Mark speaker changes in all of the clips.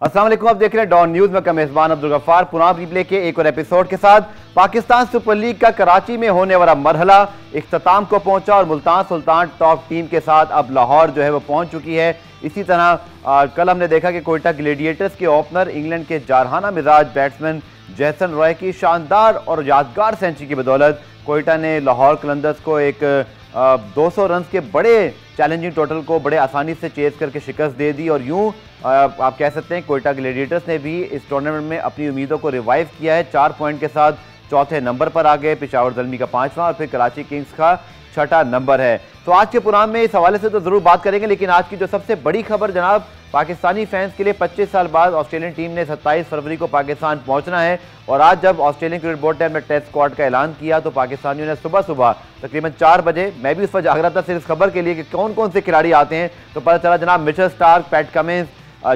Speaker 1: अस्सलाम वालेकुम, आप देख रहे हैं डॉन न्यूज में। मेजबान अब्दुल गफ्फार पुनः रिप्ले के एक और एपिसोड के साथ पाकिस्तान सुपर लीग का कराची में होने वाला मरहला इख्तिताम को पहुंचा और मुल्तान सुल्तान टॉप टीम के साथ अब लाहौर जो है वो पहुंच चुकी है। इसी तरह कल हमने देखा कि कोयटा ग्लेडिएटर्स के ओपनर इंग्लैंड के जारहाना मिजाज बैट्समैन जैसन रॉय की शानदार और यादगार सेंचुरी की बदौलत कोयटा ने लाहौर कलंदर्स को एक 200 रन के बड़े चैलेंजिंग टोटल को बड़े आसानी से चेज करके शिकस्त दे दी। और यूं आप कह सकते हैं कोयटा ग्लेडिएटर्स ने भी इस टूर्नामेंट में अपनी उम्मीदों को रिवाइव किया है। 4 पॉइंट के साथ चौथे नंबर पर आ गए। पेशावर ज़ल्मी का 5वां और फिर कराची किंग्स का 6ठा नंबर है। तो आज के प्रोग्राम में इस हवाले से तो जरूर बात करेंगे, लेकिन आज की जो सबसे बड़ी खबर जनाब, पाकिस्तानी फैंस के लिए 25 साल बाद ऑस्ट्रेलियन टीम ने 27 फरवरी को पाकिस्तान पहुंचना है। और आज जब ऑस्ट्रेलियन क्रिकेट बोर्ड ने अपने टेस्ट स्क्वाड का ऐलान किया तो पाकिस्तानियों ने सुबह सुबह तकरीबन 4 बजे, मैं भी उस पर जाग रहा था सिर्फ इस खबर के लिए कि कौन कौन से खिलाड़ी आते हैं, तो पता चला जनाब Mitchell Starc, PAT Cummins,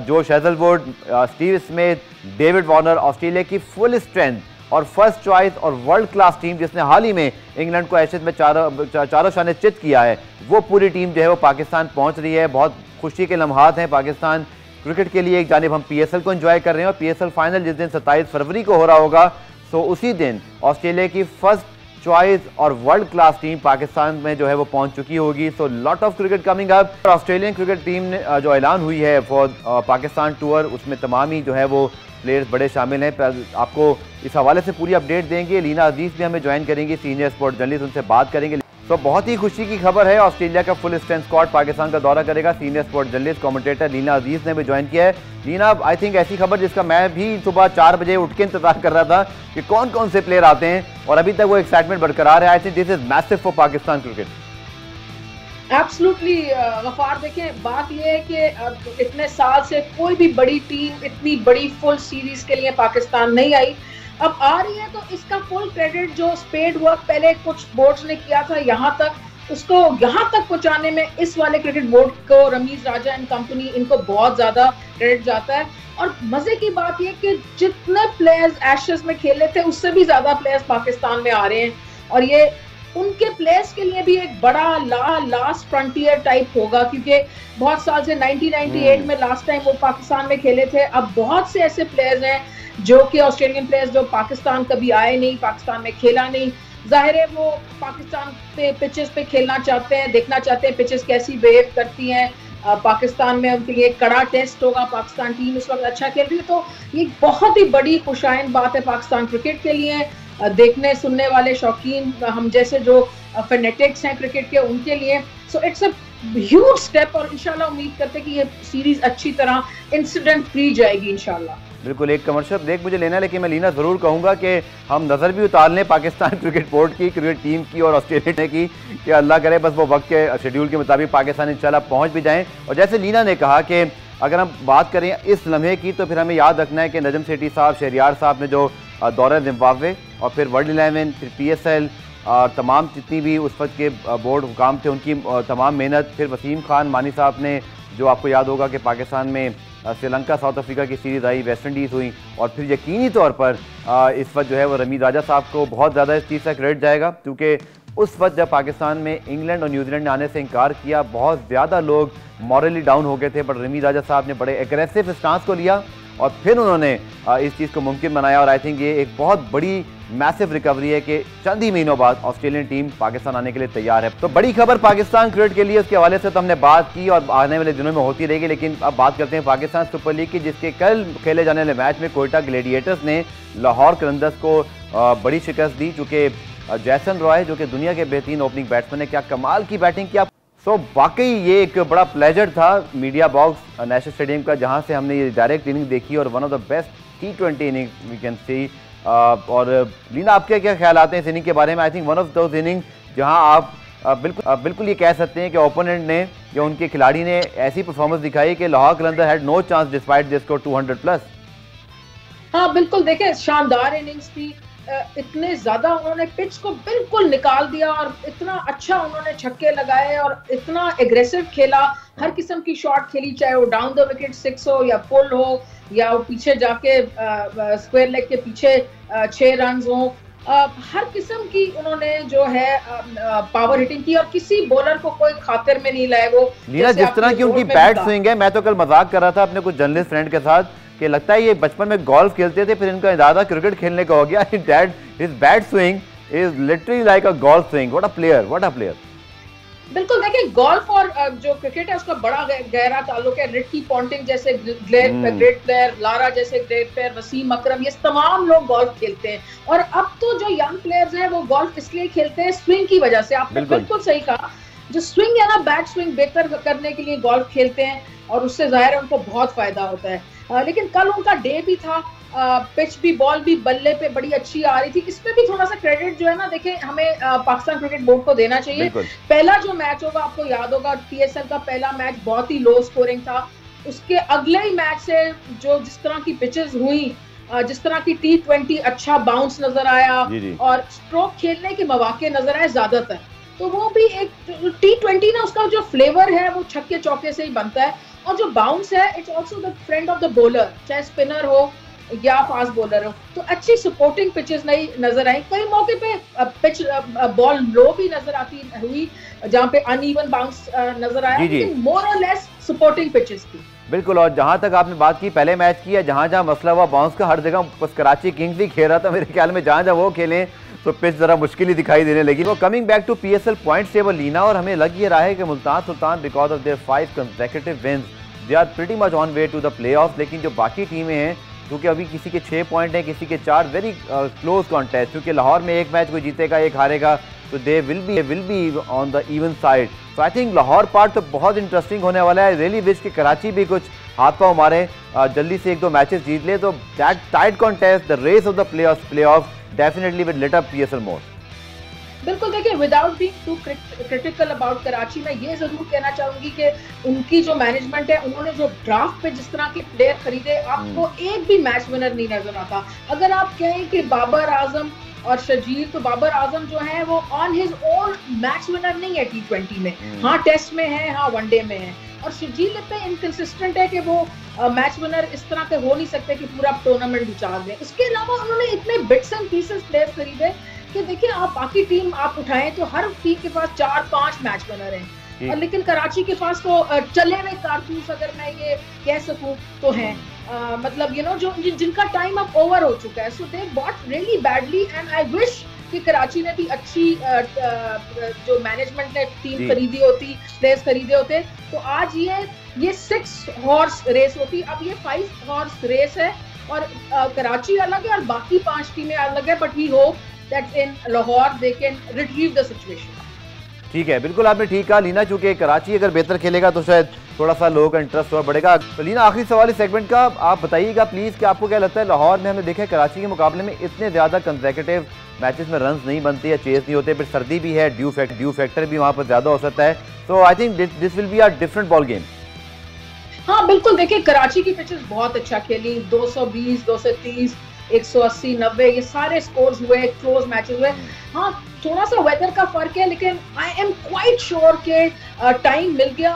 Speaker 1: Josh Hazlewood, Steve Smith, David Warner, Australia की फुल स्ट्रेंथ और फर्स्ट चॉइस और वर्ल्ड क्लास टीम जिसने हाल ही में इंग्लैंड को एशेज में चारों शाने चित किया है, वो पूरी टीम जो है वो पाकिस्तान पहुंच रही है। बहुत खुशी के लम्हात हैं पाकिस्तान क्रिकेट के लिए। एक जानिब हम PSL को एंजॉय कर रहे हैं और PSL फाइनल जिस दिन 27 फरवरी को हो रहा होगा, तो उसी दिन ऑस्ट्रेलिया की फर्स्ट चॉइस और वर्ल्ड क्लास टीम पाकिस्तान में जो है वो पहुंच चुकी होगी। So lot of cricket coming up. Australian cricket team ने जो ऐलान हुई है फॉर पाकिस्तान टूर, उसमें तमाम ही जो है वो प्लेयर्स बड़े शामिल हैं। आपको इस हवाले से पूरी अपडेट देंगे। लीना अजीज भी हमें ज्वाइन करेंगी, सीनियर स्पोर्ट्स जर्नलिस्ट, उनसे बात करेंगे। तो बहुत ही खुशी की खबर है, ऑस्ट्रेलिया का फुल स्ट्रेंथ स्क्वाड पाकिस्तान का दौरा करेगा। Senior sports journalist commentator Leena Aziz ने भी ज्वाइन किया है। लीना, आई थिंक ऐसी खबर जिसका मैं भी सुबह 4 बजे उठ के इंतजार कर रहा था कि कौन कौन से प्लेयर आते हैं, और अभी तक वो एक्साइटमेंट बरकरार है। I think this is massive for Pakistan cricket.
Speaker 2: Absolutely Ghaffar, देखें बात यह है कि इतने साल से कोई भी बड़ी टीम इतनी बड़ी फुल सीरीज के लिए पाकिस्तान नहीं आई, अब आ रही है। तो इसका फुल क्रेडिट जो स्पेड वर्क पहले कुछ बोर्ड्स ने किया था यहाँ तक, उसको यहाँ तक पहुंचाने में इस वाले क्रिकेट बोर्ड को, रमीज राजा एंड कंपनी, इनको बहुत ज्यादा क्रेडिट जाता है। और मजे की बात यह कि जितने प्लेयर्स एशेज में खेले थे उससे भी ज्यादा प्लेयर्स पाकिस्तान में आ रहे हैं, और ये उनके प्लेयर्स के लिए भी एक बड़ा लास्ट फ्रंटियर टाइप होगा, क्योंकि बहुत साल से 1998 में लास्ट टाइम वो पाकिस्तान में खेले थे। अब बहुत से ऐसे प्लेयर्स हैं जो कि ऑस्ट्रेलियन प्लेयर्स जो पाकिस्तान कभी आए नहीं, पाकिस्तान में खेला नहीं, जाहिर है वो पाकिस्तान पे पिचेस पे खेलना चाहते हैं, देखना चाहते हैं पिचेस कैसी बिहेव करती हैं। पाकिस्तान में उनके लिए कड़ा टेस्ट होगा। पाकिस्तान टीम इस वक्त अच्छा खेल रही है, तो ये बहुत ही बड़ी खुशाइन बात है पाकिस्तान क्रिकेट के लिए, देखने सुनने वाले शौकीन हम जैसे जो फैनेटिक्स हैं क्रिकेट के, उनके लिए। So it's a huge step, और इंशाल्लाह उम्मीद करते हैं कि ये सीरीज अच्छी तरह इंसिडेंट फ्री जाएगी इंशाल्लाह।
Speaker 1: बिल्कुल, एक कमर्शियल ब्रेक मुझे लेना है, लेकिन मैं लीना ज़रूर कहूँगा कि हम नज़र भी उतार लें पाकिस्तान क्रिकेट बोर्ड की, क्रिकेट टीम की और ऑस्ट्रेलिया की, कि अल्लाह करे बस वो वक्त के शेड्यूल के मुताबिक पाकिस्तान इंशाल्लाह पहुँच भी जाएँ। और जैसे लीना ने कहा कि अगर हम बात करें इस लम्हे की, तो फिर हमें याद रखना है कि नजम सेठी साहब, शहरियार साहब ने जो दौरा जिम्बाब्वे और फिर वर्ल्ड 11, फिर PSL, तमाम जितनी भी उस वक्त के बोर्ड हुकाम थे उनकी तमाम मेहनत, फिर वसीम खान मानी साहब ने, जो आपको याद होगा कि पाकिस्तान में श्रीलंका साउथ अफ्रीका की सीरीज़ आई, वेस्ट इंडीज़ हुई, और फिर यकीनी तौर पर इस वक्त जो है वो रमीज राजा साहब को बहुत ज़्यादा इस चीज़ का क्रेडिट जाएगा, क्योंकि उस वक्त जब पाकिस्तान में इंग्लैंड और न्यूजीलैंड ने आने से इनकार किया, बहुत ज़्यादा लोग मॉरली डाउन हो गए थे, बट रमीज राजा साहब ने बड़े एग्रेसिव स्टांस को लिया और फिर उन्होंने इस चीज़ को मुमकिन बनाया। और आई थिंक ये एक बहुत बड़ी मैसिव रिकवरी है कि चंद ही महीनों बाद ऑस्ट्रेलियन टीम पाकिस्तान आने के लिए तैयार है। तो बड़ी खबर पाकिस्तान क्रिकेट के लिए, उसके हवाले से तो हमने बात की और आने वाले दिनों में होती रहेगी। लेकिन अब बात करते हैं पाकिस्तान सुपर लीग की, जिसके कल खेले जाने वाले मैच में कोयटा ग्लेडिएटर्स ने लाहौर कलंदर्स को बड़ी शिकस्त दी। चूँकि जैसन रॉय जो कि दुनिया के बेहतरीन ओपनिंग बैट्समैन है, क्या कमाल की बैटिंग किया। सो वाकई ये एक बड़ा प्लेजर था मीडिया बॉक्स नेशनल स्टेडियम का, जहां से हमने ये डायरेक्ट इनिंग देखी और one of the best T20 inning we can see. और लीना, आपके क्या ख्याल आते हैं इस इनिंग के बारे में? I think one of those inning जहां आप बिल्कुल ये कह सकते हैं कि ओपोनेंट ने या उनके खिलाड़ी ने ऐसी परफॉर्मेंस दिखाई कि Lahore Qalandar had no chance despite they score 200+।
Speaker 2: हाँ बिल्कुल, देखें शानदार इनिंग्स थी। इतने ज्यादा उन्होंने पिच को बिल्कुल निकाल दिया और इतना अच्छा उन्होंने छक्के लगाए और इतना एग्रेसिव खेला, हर किस्म की शॉट खेली, चाहे वो डाउन द विकेट 6 हो या पुल हो या वो पीछे जाके स्क्वायर लेग के पीछे 6 रन हो। हर किस्म की उन्होंने जो है पावर हिटिंग की और किसी बॉलर को कोई खातिर में नहीं लाए। वो
Speaker 1: लीना, जिस तरह की उनकी बैट स्विंग है, मैं तो कल मजाक कर रहा था अपने कुछ जर्नलिस्ट फ्रेंड के साथ कि लगता है ये बचपन में गोल्फ खेलते थे, फिर इनका इरादा क्रिकेट खेलने का हो गया। Dad his bat swing is literally like a golf swing. What a player, what a player.
Speaker 2: बिल्कुल, देखिए गोल्फ और जो क्रिकेट है उसका बड़ा गहरा ताल्लुक है। रिकी पॉन्टिंग जैसे ग्रेट प्लेयर, लारा जैसे ग्रेट प्लेयर, वसीम अकरम, ये तमाम लोग गोल्फ खेलते हैं। और अब तो जो यंग प्लेयर्स हैं वो गोल्फ इसलिए खेलते हैं स्विंग की वजह से। आपने बिल्कुल सही कहा, जो स्विंग है ना, बैट स्विंग बेहतर करने के लिए गोल्फ खेलते हैं और उससे जाहिर है उनको बहुत फायदा होता है। लेकिन कल उनका डे भी था, पिच भी, बॉल भी बल्ले पे बड़ी अच्छी आ रही थी। इसमें भी थोड़ा सा क्रेडिट जो है ना, देखें, हमें पाकिस्तान क्रिकेट बोर्ड को देना चाहिए। पहला जो मैच होगा, आपको याद होगा, PSL का पहला मैच बहुत ही लो स्कोरिंग था। उसके अगले ही मैच से जो जिस तरह की पिचेस हुई, जिस तरह की T20 अच्छा बाउंस नजर आया और स्ट्रोक खेलने के मौके नजर आए ज्यादातर, तो वो भी एक T20 ना, उसका जो फ्लेवर है वो छक्के चौके से ही बनता है। और जो बाउंस है, it's also the friend of the bowler, चाहे स्पिनर हो या फास्ट बॉलर हो। तो अच्छी सपोर्टिंग पिचेस नहीं नजर आई। कई मौके पे पिच बॉल लो भी नजर आती हुई, जहां पे अनइवन बाउंस नजर आया, लेकिन मोर और लेस सपोर्टिंग पिचेस थी।
Speaker 1: बिल्कुल। और जहां तक आपने बात की पहले मैच की, है जहां जहां मसला हुआ बाउंस का, हर जगह बस कराची किंग्स ही खेल रहा था। मेरे ख्याल में जहां जहां वो खेलें तो पिच जरा मुश्किल ही दिखाई देने लगी। वो coming back to PSL point table Leena, और हमें लग ये रहा है कि Multan Sultan because of their 5 consecutive wins they are pretty much on way to the playoffs. लेकिन जो बाकी टीमें हैं, क्योंकि अभी किसी के 6 पॉइंट हैं, किसी के 4, वेरी क्लोज कॉन्टेस्ट, क्योंकि लाहौर में एक मैच कोई जीतेगा एक हारेगा, तो they will be on the even side. तो आई थिंक लाहौर पार्ट तो बहुत इंटरेस्टिंग होने वाला है। रियली विश कि कराची भी कुछ हाथ पाँव मारे, जल्दी से 1-2 मैचेस जीत ले, तो that tight contest, the race of the playoff definitely will lit up PSL more.
Speaker 2: बिल्कुल, देखिए, without being too critical about Karachi, मैं ये जरूर कहना चाहूंगी कि उनकी जो मैनेजमेंट है, उन्होंने जो ड्राफ्ट पे जिस तरह के प्लेयर खरीदे, आपको एक भी मैच विनर नहीं नजर आता। अगर आप कहें कि बाबर आजम और शजीर, तो बाबर आजम जो है वो on his own match winner नहीं है T20 में। हाँ, टेस्ट में है, हाँ वनडे में है। और शजीर इतने इनकंसिस्टेंट है कि वो मैच विनर इस तरह के हो नहीं सकते कि पूरा टूर्नामेंट उछाल दें। इसके अलावा उन्होंने इतने बिट्स एंड पीसेस प्लेयर्स खरीदे कि देखिए, आप बाकी टीम आप उठाएं तो हर टीम के पास 4-5 मैच विनर हैं, और लेकिन कराची के पास तो चले हुए कारतूस, अगर मैं ये कह सकूं तो हैं। मतलब जो जिनका टाइम अब ओवर हो चुका है। So they bought really badly, and I wish कि कराची ने भी अच्छी जो मैनेजमेंट ने टीम खरीदी होती, प्लेयर्स खरीदे होते, तो आज ये 6 हॉर्स रेस होती। अब ये 5 हॉर्स रेस है, और कराची अलग है और बाकी 5 टीमें अलग है। But we hope that in Lahore they can retrieve the situation।
Speaker 1: ठीक है, बिल्कुल आपने ठीक कहा लीना, चूंकि कराची अगर बेहतर खेलेगा तो शायद थोड़ा सा लोगों का इंटरेस्ट और बढ़ेगा। तो लीना, आखिरी सवाल इस सेगमेंट का, आप बताइएगा प्लीज कि आपको क्या लगता है, लाहौर में हमने देखा है कराची के मुकाबले में इतने ज्यादा कंसेक्यूटिव मैचेस में रन्स नहीं बनते या चेस नहीं होते, फिर सर्दी भी है, ड्यू फैक्टर भी वहाँ पर ज्यादा हो सकता है। So I think this will be a different ball game.
Speaker 2: हाँ बिल्कुल, देखिए, कराची की पिचेस बहुत अच्छा खेली, 220, 230, 180, 90, ये सारे स्कोर्स हुए, क्लोज मैचेस हुए। हाँ, थोड़ा सा वेदर का फर्क है, लेकिन आई एम क्वाइट श्योर के टाइम मिल गया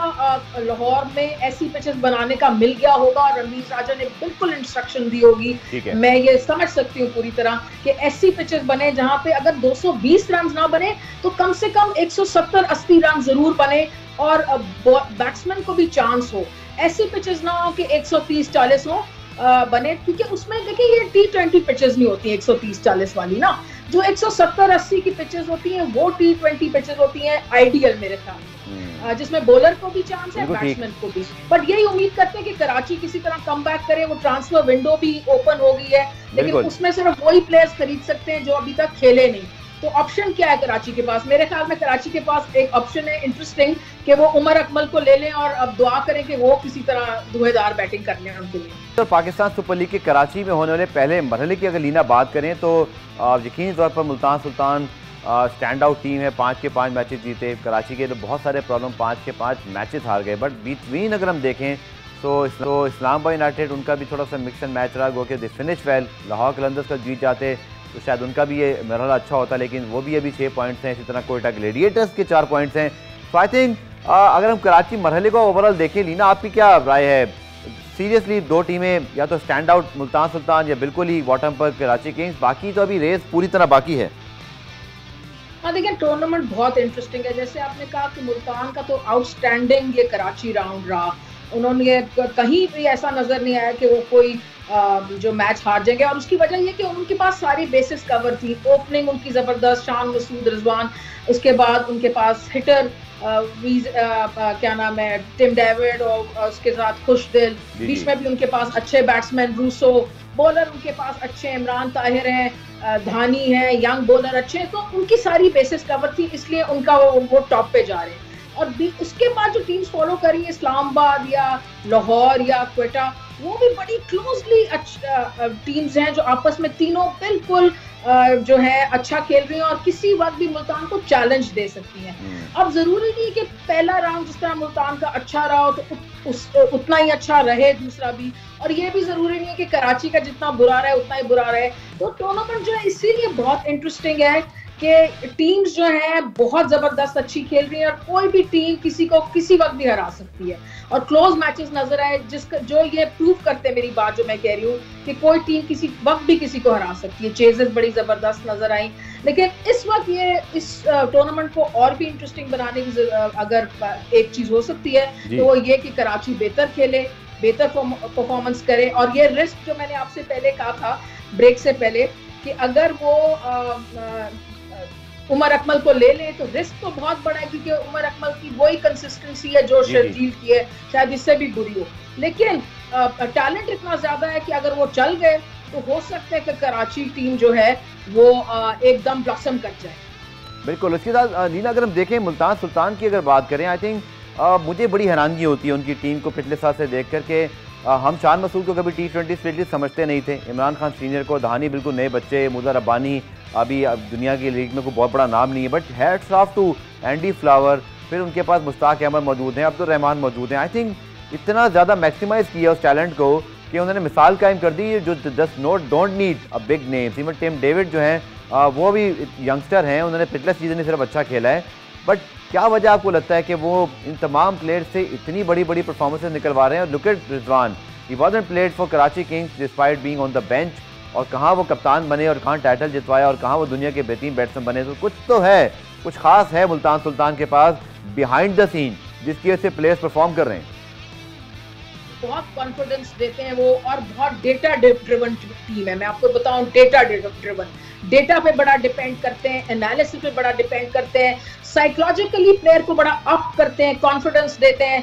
Speaker 2: लाहौर में, ऐसी पिचेस बनाने का मिल गया होगा, और रमीज राजा ने बिल्कुल इंस्ट्रक्शन दी होगी। मैं ये समझ सकती हूँ पूरी तरह कि ऐसी पिचेस बने जहां पे अगर 220 रन ना बने तो कम से कम 170-80 रन जरूर बने, और बैट्समैन को भी चांस हो। ऐसी पिचेस ना हो कि 130-40 हो बने, क्योंकि उसमें देखिए ये T20 पिचेस नहीं होती 130-40 वाली ना, जो 170-80 की पिचेस होती हैं वो T20 पिचेस होती हैं आइडियल मेरे ख्याल में, जिसमें बॉलर को भी चांस है, बैट्समैन को भी। बट यही उम्मीद करते हैं कि कराची किसी तरह कम बैक करे। वो ट्रांसफर विंडो भी ओपन हो गई है, लेकिन उसमें सिर्फ वही प्लेयर्स खरीद सकते हैं जो अभी तक खेले नहीं। तो ऑप्शन क्या है कराची के पास? मेरे ख्याल में कराची के पास एक ऑप्शन है इंटरेस्टिंग कि वो उमर अकमल को ले लें और अब दुआ करें कि वो किसी तरह धुएंधार बैटिंग कर लें उनके लिए।
Speaker 1: तो पाकिस्तान सुपर लीग के कराची में होने वाले पहले मरहले की अगर लीना बात करें तो यकीनी तौर पर Multan Sultan stand out team है, 5 के 5 मैचेस जीते। कराची के तो बहुत सारे प्रॉब्लम, 5 के 5 मैचेस हार गए। बट बिटवीन अगर हम देखें तो इस्लामाबाद यूनाइटेड, उनका भी थोड़ा सा मिक्स एंड मैच रहा, गो के they finish well. Lahore Qalandars का जीत जाते तो शायद उनका भी ये मरहला अच्छा होता, लेकिन वो भी अभी 6 पॉइंट्स हैं। इसी तरह कोयटा ग्लेडिएटर्स के 4 पॉइंट्स हैं। तो आई थिंक अगर हम कराची मरहले को ओवरऑल देखें, लीना आपकी क्या राय है? सीरियसली 2 टीमें, या तो स्टैंड आउट मुल्तान सुल्तान या बिल्कुल ही बॉटम पर कराची किंग्स, बाकी तो अभी रेस पूरी तरह बाकी है।
Speaker 2: हाँ देखिए, टूर्नामेंट बहुत इंटरेस्टिंग है। जैसे आपने कहा कि मुल्तान का तो आउटस्टैंडिंग ये कराची राउंड रहा, उन्होंने कहीं भी ऐसा नजर नहीं आया कि वो कोई जो मैच हार जाएंगे। और उसकी वजह ये कि उनके पास सारी बेसिस कवर थी। ओपनिंग उनकी जबरदस्त, शान मसूद रिजवान, उसके बाद उनके पास हिटर क्या नाम है, टिम डेविड, और उसके साथ खुशदिल, बीच में भी उनके पास अच्छे बैट्समैन रूसो, बॉलर उनके पास अच्छे इमरान ताहिर हैं, धानी है, यंग बॉलर अच्छे हैं। तो उनकी सारी बेसिस कवर थी, इसलिए उनका वो टॉप पे जा रहे हैं। और उसके बाद जो टीम्स फॉलो कर रही है, इस्लामाबाद या लाहौर या क्वेटा, वो भी बड़ी क्लोजली टीम्स हैं जो आपस में तीनों बिल्कुल जो है अच्छा खेल रही हैं और किसी वक्त भी मुल्तान को चैलेंज दे सकती हैं। अब जरूरी नहीं कि पहला राउंड जिस तरह मुल्तान का अच्छा रहा हो तो उतना ही अच्छा रहे दूसरा भी, और ये भी जरूरी नहीं है कि कराची का जितना बुरा रहे उतना ही बुरा रहे। तो टूर्नामेंट जो है इसीलिए बहुत इंटरेस्टिंग है कि टीम्स जो है बहुत जबरदस्त अच्छी खेल रही है और कोई भी टीम किसी को किसी वक्त भी हरा सकती है और क्लोज मैचेस नजर आए, जिसका जो ये प्रूव करते हैं मेरी बात जो मैं कह रही हूँ कि कोई टीम किसी वक्त भी किसी को हरा सकती है। चेजेस बड़ी जबरदस्त नजर आई, लेकिन इस वक्त ये इस टूर्नामेंट को और भी इंटरेस्टिंग बनाने की अगर एक चीज हो सकती है तो वो ये कि कराची बेहतर खेले, बेहतर परफॉर्मेंस करे। और ये रिस्क जो मैंने आपसे पहले कहा था ब्रेक से पहले कि अगर वो उमर अकमल को ले ले तो रिस्क तो बहुत बड़ा है, क्योंकि उमर अकमल की वही कंसिस्टेंसी है जो शर्जील की है, शायद इससे भी बुरी हो। लेकिन टैलेंट इतना ज्यादा है कि अगर वो चल गए तो हो सकता है कि कराची टीम जो है वो एकदम ब्लॉसम कर जाए।
Speaker 1: बिल्कुल। इसके साथ नीना अगर हम देखें मुल्तान सुल्तान की अगर बात करें, आई थिंक मुझे बड़ी हैरानगी होती है उनकी टीम को पिछले साल से देख कर के हम शान मसूद को कभी T20 स्पेशलिस्ट समझते नहीं थे, इमरान खान सीनियर को, धानी बिल्कुल नए बच्चे, मुजा रब्बानी अभी दुनिया की लीग में कोई बहुत बड़ा नाम नहीं है, but hats off to Andy Flower, फिर उनके पास मुश्ताक अहमद मौजूद हैं, अब्दुल रहमान मौजूद हैं। आई थिंक इतना ज़्यादा मैक्सिमाइज़ किया उस टैलेंट को कि उन्होंने मिसाल कायम कर दी जो just don't need a big names. Even Tim David जो हैं वो भी यंगस्टर हैं, उन्होंने पिछले सीजन में सिर्फ अच्छा खेला है, बट क्या वजह आपको लगता है कि वो इन तमाम प्लेयर्स से इतनी बड़ी बड़ी परफॉर्मेंसेस निकलवा रहे हैं? और look at Rizwan, he wasn't played for Karachi Kings despite being on the bench, और कहाँ वो कप्तान बने और कहाँ टाइटल जितवाया और कहाँ वो दुनिया के बेहतरीन बैट्समैन बने। तो कुछ तो है, कुछ खास है मुल्तान सुल्तान के पास बिहाइंड द सीन जिसकी वजह से प्लेयर्स परफॉर्म कर रहे हैं।
Speaker 2: बहुत कॉन्फिडेंस देते हैं वो और बहुत डेटा ड्रिवन टीम है। मैं आपको बताऊं, डेटा ड्रिवन, डेटा पे बड़ा डिपेंड करते हैं, एनालिसिस पे बड़ा डिपेंड करते हैं, साइकोलॉजिकली प्लेयर को बड़ा अप करते हैं, कॉन्फिडेंस देते हैं।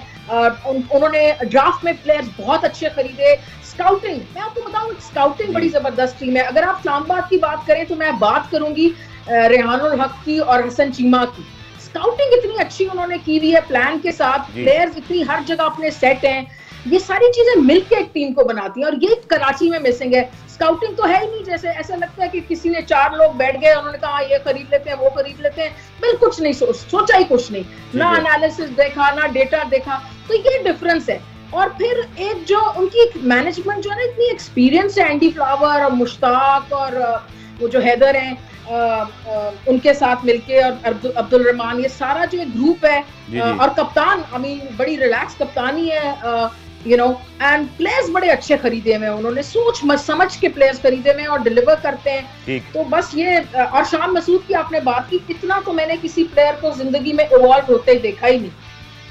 Speaker 2: उन्होंने ड्राफ्ट में प्लेयर्स बहुत अच्छे खरीदे। स्काउटिंग, मैं आपको बताऊं, स्काउटिंग बड़ी जबरदस्त टीम है। अगर आप इस्लामाबाद की बात करें तो मैं बात करूंगी रेहानुल हक की और हसन चीमा की। स्काउटिंग इतनी अच्छी उन्होंने की हुई है प्लान के साथ, प्लेयर्स इतनी हर जगह अपने सेट हैं, ये सारी चीजें मिलकर एक टीम को बनाती हैं और ये कराची में मिसिंग है। स्काउटिंग तो है ही नहीं, जैसे ऐसा लगता है कि किसी ने 4 लोग बैठ गए, उन्होंने कहा ये खरीद लेते हैं वो खरीद लेते हैं, बिल्कुल कुछ नहीं सोचा ही कुछ नहीं, ना एनालिसिस देखा ना डेटा देखा। तो ये डिफरेंस है। और फिर एक जो उनकी मैनेजमेंट जो है ना, इतनी एक्सपीरियंस है, एंडी फ्लावर और मुश्ताक और वो जो हैदर हैं उनके साथ मिलके, और अब्दुल रहमान, ये सारा जो एक ग्रुप है और कप्तान, आई मीन बड़ी रिलैक्स कप्तानी है, यू नो, एंड प्लेयर्स बड़े अच्छे खरीदे हुए हैं उन्होंने, सोच समझ के प्लेयर्स खरीदे हुए हैं और डिलीवर करते हैं। तो बस ये, और शान मसूद की आपने बात की, इतना तो मैंने किसी प्लेयर को जिंदगी में इवॉल्व होते देखा ही नहीं।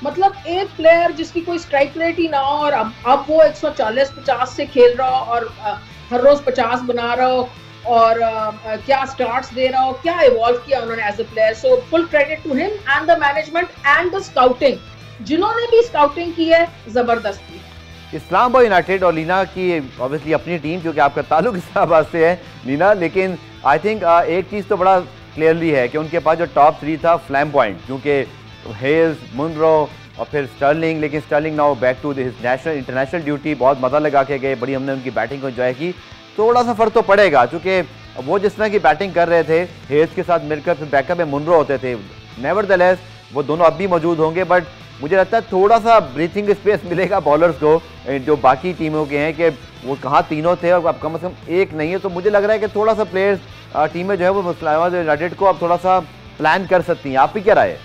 Speaker 2: मतलब एक प्लेयर जिसकी कोई स्ट्राइक रेट ही ना हो और अब वो 140-50 से खेल रहा हो और हर रोज 50 बना रहा हो और क्या स्टार्ट्स दे रहा हो, क्या इवॉल्व किया उन्होंने as a player. So full credit to him and the management and the scouting, जिन्होंने भी स्काउटिंग की है जबरदस्त की।
Speaker 1: इस्लामाबाद यूनाइटेड और लीना की ऑब्वियसली अपनी टीम, क्योंकि आपका ताल्लुक इस्लामाबाद से है लीना, लेकिन आई थिंक एक चीज़ तो बड़ा क्लियरली है कि उनके पास जो टॉप 3 था फ्लैम पॉइंट, क्योंकि हेल्स, मुनरो और फिर स्टर्लिंग, लेकिन Sterling now back to his international duty, बहुत मज़ा लगा के गए, बड़ी हमने उनकी बैटिंग को एंजॉय की। थोड़ा सा फर्क तो पड़ेगा क्योंकि वो जिस तरह की बैटिंग कर रहे थे हेल्स के साथ मिलकर, फिर बैकअप में मुनरो होते थे, नेवरदलेस वो दोनों अब भी मौजूद होंगे, बट मुझे लगता है थोड़ा सा ब्रीथिंग स्पेस मिलेगा बॉलर्स को जो बाकी टीमों के हैं, कि वो कहाँ तीनों थे और अब कम से कम एक नहीं है। तो मुझे लग रहा है कि थोड़ा सा प्लेयर्स टीमें जो है वो इस्लामाबाद यूनाइटेड को अब थोड़ा सा प्लान कर सकती हैं। आपकी क्या राय है?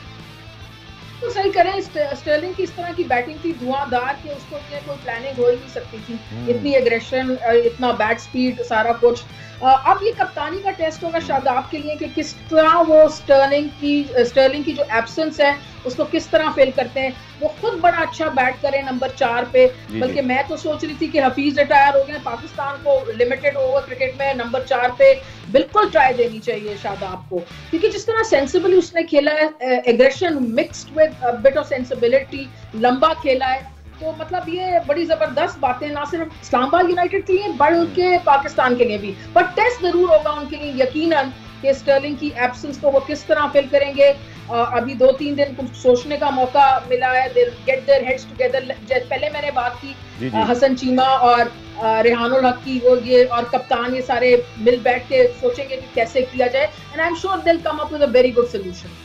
Speaker 2: तो सही करें, स्टर्लिंग की इस तरह की बैटिंग थी धुआंधार कि उसको कोई प्लानिंग हो ही नहीं सकती थी, इतनी एग्रेशन, इतना बैट स्पीड, सारा कुछ। अब ये कप्तानी का टेस्ट होगा शादाब के लिए कि किस तरह वो स्टर्लिंग की जो एब्सेंस है उसको किस तरह फेल करते हैं। वो खुद बड़ा अच्छा बैट करें नंबर 4 पे, बल्कि मैं तो सोच रही थी कि हफीज रिटायर हो गए, पाकिस्तान को लिमिटेड ओवर क्रिकेट में नंबर 4 पे बिल्कुल ट्राई देनी चाहिए शादाब को, क्योंकि जिस तरह सेंसिबली उसने खेला है, aggression mixed with bit of sensibility, लंबा खेला है, तो मतलब ये बड़ी जबरदस्त बातें ना सिर्फ इस्लामाबाद यूनाइटेड के लिए बल्कि पाकिस्तान के लिए भी। बट टेस्ट जरूर होगा उनके लिए यकीनन कि स्टर्लिंग की एब्सेंस को वो किस तरह फिल करेंगे। अभी 2-3 दिन कुछ सोचने का मौका मिला है, they get their heads together. पहले मैंने बात की हसन चीमा और रेहानुल हक की, वो ये और कप्तान ये सारे मिल बैठ के सोचेंगे कि कैसे किया जाए, and I am sure they will come up with a very good solution.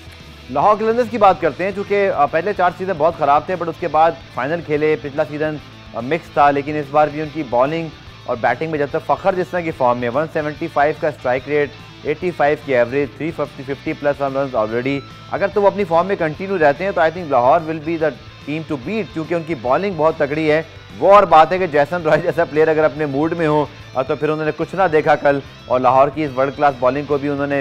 Speaker 1: Lahore Qalandars की बात करते हैं, क्योंकि पहले 4 सीजन बहुत ख़राब थे, बट उसके बाद फाइनल खेले, पिछला सीजन मिक्स था, लेकिन इस बार भी उनकी बॉलिंग और बैटिंग में जब तक फ़खर जिस तरह की फॉर्म में 175 का स्ट्राइक रेट, 85 की एवरेज, 350 प्लस रन ऑलरेडी, अगर तो वो अपनी फॉर्म में कंटिन्यू रहते हैं तो I think Lahore will be the team to beat, क्योंकि उनकी बॉलिंग बहुत तगड़ी है। वो और बात है कि जैसन रॉय जैसा प्लेयर अगर अपने मूड में हो तो फिर उन्होंने कुछ ना देखा कल, और लाहौर की इस वर्ल्ड क्लास बॉलिंग को भी उन्होंने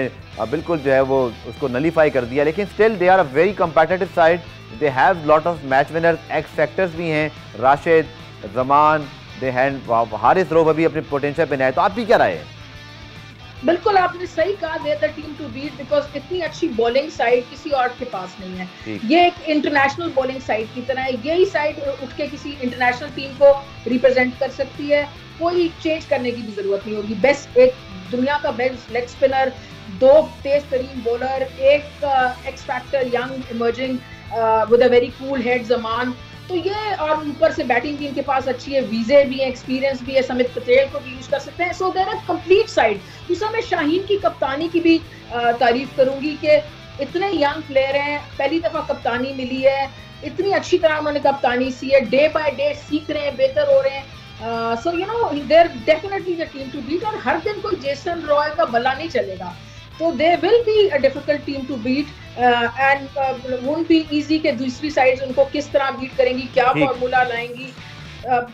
Speaker 1: बिल्कुल जो है वो उसको नलीफाई कर दिया। लेकिन still they are a very competitive side, they have lot of match winners, x factors भी हैं, राशिद, जमान, दे हैव हारिस रोब अभी अपने पोटेंशियल पे नए। तो आपकी क्या राय है?
Speaker 2: बिल्कुल आपने सही कहा, they the team to beat, because इतनी अच्छी बॉलिंग साइड किसी और के पास नहीं है। ये एक इंटरनेशनल बॉलिंग साइड की तरह है, यही साइड उठ के किसी इंटरनेशनल टीम को रिप्रेजेंट कर सकती है, कोई चेंज करने की भी जरूरत नहीं होगी। बेस्ट, एक दुनिया का बेस्ट लेग स्पिनर, 2 तेज तरीन बॉलर, एक x factor young emerging with a very cool head Zaman, तो ये, और ऊपर से बैटिंग भी इनके पास अच्छी है, वीजे भी है, एक्सपीरियंस भी है, समित पटेल को भी यूज कर सकते हैं, so there are complete side. दूसरा मैं शाहीन की कप्तानी की भी तारीफ करूंगी कि इतने यंग प्लेयर हैं, पहली दफा कप्तानी मिली है, इतनी अच्छी तरह उन्होंने कप्तानी सी है, डे बाय डे सीख रहे हैं, बेहतर हो रहे हैं, so you know they are definitely the team to beat. और हर दिन कोई जेसन रॉय का भला नहीं चलेगा, तो they will be a difficult team to beat, and won't be easy के दूसरी साइड्स उनको किस तरह बीट करेंगी, क्या फॉर्मूला लाएंगी।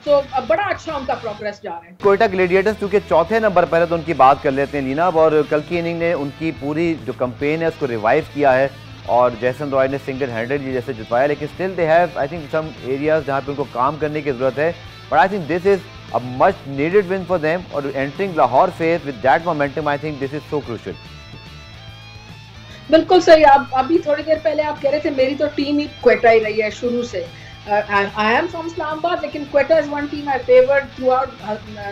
Speaker 2: तो बड़ा अच्छा उनका प्रोग्रेस जा रहा है।
Speaker 1: कोयटा ग्लेडिएटर्स क्योंकि चौथे नंबर पर है तो उनकी बात कर लेते हैं लीनाब, और कल की इनिंग ने उनकी पूरी जो कैंपेन है उसको रिवाइव किया है, और जैसन रॉय ने सिंगल हैंडेड जैसे जितवाया, लेकिन still they have I think some areas जहाँ पे उनको काम करने की जरूरत है, but I think this is a much needed win for them, और entering Lahore face with that momentum I think this is so crucial.
Speaker 2: बिल्कुल सही, आप अभी थोड़ी देर पहले आप कह रहे थे मेरी तो टीम ही क्वेटा ही रही है शुरू से। आई एम फ्रॉम इस्लामाबाद, लेकिन Quetta is one team I favour through out.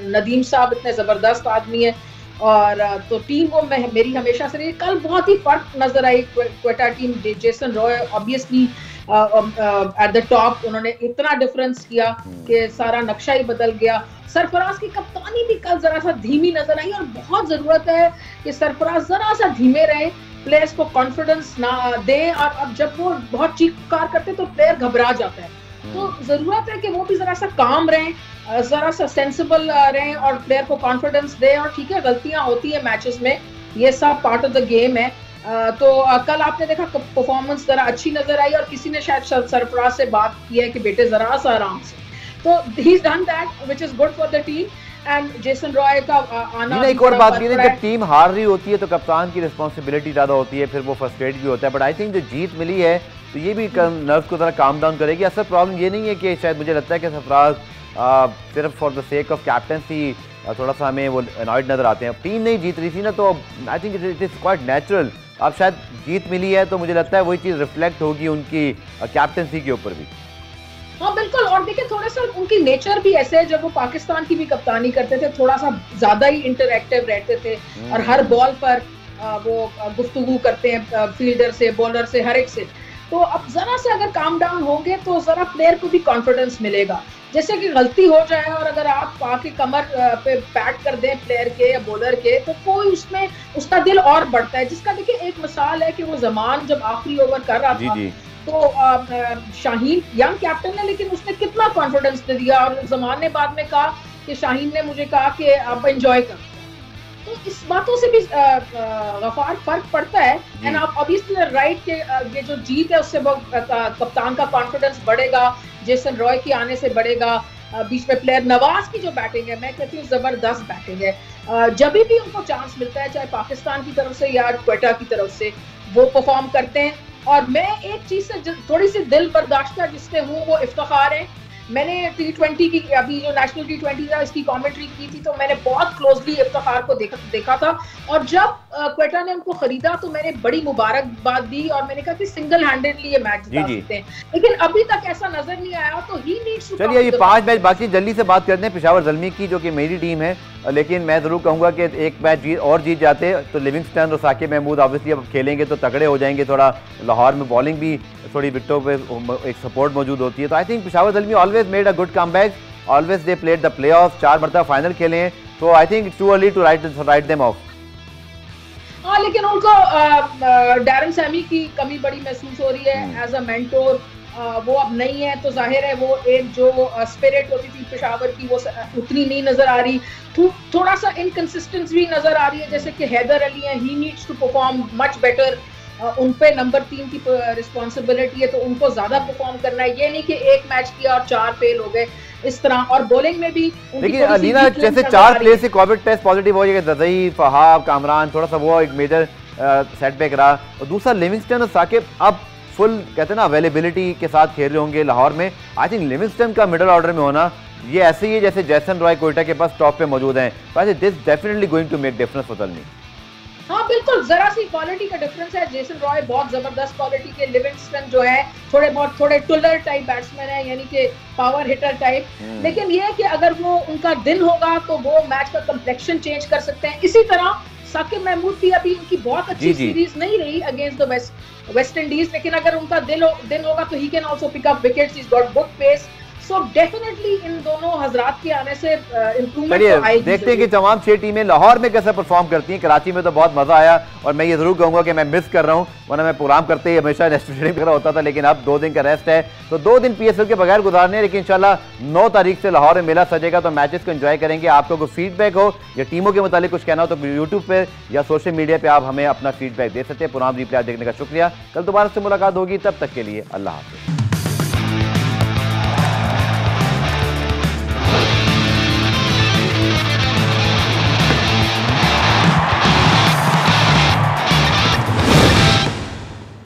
Speaker 2: Nadeem साहब इतने जबरदस्त आदमी है, और तो टीम वो मेरी हमेशा से रही। कल बहुत ही फर्क नजर आई Quetta team, Jason Roy obviously at the top, उन्होंने इतना डिफरेंस किया कि सारा नक्शा ही बदल गया। सरफराज की कप्तानी भी कल जरा सा धीमी नजर आई, और बहुत जरूरत है कि सरफराज जरा सा धीमे रहे, प्लेयर्स को कॉन्फिडेंस ना दे, और अब जब वो बहुत चीख पुकार करते तो प्लेयर घबरा जाता है, तो जरूरत है कि वो भी जरा सा काम रहें, जरा सा सेंसिबल रहें, और प्लेयर को कॉन्फिडेंस दे। और ठीक है, गलतियां होती है मैचेस में, ये सब पार्ट ऑफ द गेम है। तो कल आपने देखा परफॉर्मेंस जरा अच्छी नजर आई, और किसी ने शायद सरफराज से बात की है कि बेटे जरा सा आराम से, तो he is done that which is good for the team. And Jason Roy का आना,
Speaker 1: एक और बात भी है, जब टीम हार रही होती है तो कप्तान की रिस्पांसिबिलिटी ज्यादा होती है, फिर वो फ्रस्ट्रेट भी होता है, बट आई थिंक जो जीत मिली है तो ये भी नर्व्स को थोड़ा काम डाउन करेगी। असल प्रॉब्लम ये नहीं है कि शायद मुझे लगता है कि सरफराज सिर्फ for the sake of captaincy थोड़ा सा हमें वो अनॉयड नजर आते हैं। टीम नहीं जीत रही थी ना, तो I think it is quite natural. अब शायद जीत मिली है तो मुझे लगता है वही चीज़ रिफ्लेक्ट होगी उनकी कैप्टनसी के ऊपर भी।
Speaker 2: हाँ बिल्कुल, और देखिए थोड़ा सा उनकी नेचर भी ऐसे है, जब वो पाकिस्तान की भी कप्तानी करते थे थोड़ा सा ज्यादा ही इंटरैक्टिव रहते थे, और हर बॉल पर वो गुफ्तगू करते हैं फील्डर से, बॉलर से, हर एक से। तो अब जरा से अगर काम डाउन होंगे तो जरा प्लेयर को भी कॉन्फिडेंस मिलेगा। जैसे कि गलती हो जाए और अगर आप आके कमर पे पैट कर दें प्लेयर के या बॉलर के, तो कोई उसमें उसका दिल और बढ़ता है। जिसका देखिए एक मिसाल है कि वो जमान जब आखिरी ओवर कर रहा था तो शाहीन यंग कैप्टन है, लेकिन उसने कितना कॉन्फिडेंस दे दिया, और जमान ने बाद में कहा कि शाहीन ने मुझे कहा कि आप एंजॉय कर। तो इस बातों से भी गफार फर्क पड़ता है। एंड आप ऑब्वियसली राइट के ये जो जीत है उससे कप्तान का कॉन्फिडेंस बढ़ेगा, जेसन रॉय के आने से बढ़ेगा, बीच में प्लेयर नवाज की जो बैटिंग है मैं कहती हूँ जबरदस्त बैटिंग है। जब भी उनको चांस मिलता है चाहे पाकिस्तान की तरफ से या क्वेटा की तरफ से वो परफॉर्म करते हैं। और मैं एक चीज से थोड़ी सी दिल बर्दाश्ता जिससे हूँ वो इफ्तिखार है। मैंने T20 की अभी जो नेशनल T20 था इसकी कमेंट्री की थी तो मैंने बहुत क्लोजली इफ्तिखार को देखा था और जब क्वेटा ने उनको खरीदा तो मैंने बड़ी मुबारकबाद दी और मैंने कहा कि सिंगल हैंडेडली ये मैच जिता सकते हैं, लेकिन अभी तक ऐसा नजर नहीं आया। तो ही नीड्स टू
Speaker 1: चलिए ये 5 मैच बाकी जल्दी से बात करते हैं पेशावर ज़ल्मी की जो कि मेरी टीम है, लेकिन मैं जरूर कहूंगा कि एक मैच और जीत जाते तो लिविंगस्टन और साकिब महमूद ऑब्वियसली अब खेलेंगे तो तगड़े हो जाएंगे, थोड़ा लाहौर में बॉलिंग भी थोड़ी विकेटों पे एक सपोर्ट मौजूद होती है। तो I think Peshawar Zalmi always made a good comeback, always they played the playoff, 4 मरतबा फाइनल खेले हैं, तो I think it's too early to write them off.
Speaker 2: हाँ, लेकिन उनको डैरन सैमी की कमी बड़ी महसूस हो रही है एज अ मेंटोर। वो अब नहीं है तो जाहिर है वो एक जो स्पिरिट होती थी पेशावर की वो उतनी नहीं नजर आ रही, थोड़ा सा इनकंसिस्टेंसी भी नजर आ रही है। जैसे कि हैदर अली है, he needs to perform much better, उन पे नंबर 3 की रिस्पॉन्सिबिलिटी है तो उनको ज्यादा परफॉर्म करना है, ये नहीं कि एक मैच किया और 4 फेल हो गए इस तरह। और बॉलिंग में भी
Speaker 1: देखिए अलीना जैसे 4 प्लेयर से कोविड टेस्ट पॉजिटिव हो गए, दज़ई, फहाब, कामरान, थोड़ा सा वो एक मेजर सेटबैक रहा, और दूसरा लिविंगस्टन और साकिब अब फुल कहते हैं ना अवेलेबिलिटी के साथ खेल रहे होंगे लाहौर में। आई थिंक लिविंगस्टन का मिडिल ऑर्डर में होना ये ऐसे ही है जैसे जैसन रॉय कोयटा के पास टॉप पे मौजूद हैं, तो this definitely going to make difference for Zalmi.
Speaker 2: हाँ बिल्कुल, जरा सी क्वालिटी का डिफरेंस है। जेसन रॉय बहुत जबरदस्त क्वालिटी के, लिविंगस्टन जो है थोड़े टुलर टाइप बैट्समैन है, यानी कि पावर हिटर टाइप। लेकिन ये है कि अगर वो उनका दिन होगा तो वो मैच का कंप्लेक्शन चेंज कर सकते हैं। इसी तरह साकिब महमूद भी अभी उनकी बहुत अच्छी सीरीज नहीं रही अगेंस्ट द वेस्ट इंडीज, लेकिन अगर उनका दिन होगा तो he can also pick up wickets, he is got good pace. So definitely इन दोनों हजरात के आने से इंप्रूवमेंट तो आएगी।
Speaker 1: देखते हैं कि तमाम 6 टीमें लाहौर में कैसे परफॉर्म करती हैं। कराची में तो बहुत मजा आया और मैं ये जरूर कहूंगा कि मैं मिस कर रहा हूं, वरना मैं प्रोग्राम करते ही हमेशा नेशनल स्टेडियम वगैरह होता था, लेकिन अब 2 दिन का रेस्ट है तो 2 दिन PSL के बगैर गुजारने, लेकिन इंशाल्लाह 9 तारीख से लाहौर में मेला सजेगा तो मैचेस को एंजॉय करेंगे। आपको कोई फीडबैक हो या टीमों के मुतालिक कुछ कहना हो तो यूट्यूब पर या सोशल मीडिया पर आप हमें अपना फीडबैक दे सकते हैं। प्रोग्राम रिप्लाई देखने का शुक्रिया, कल दोबारा से मुलाकात होगी, तब तक के लिए अल्लाह हाफिज़।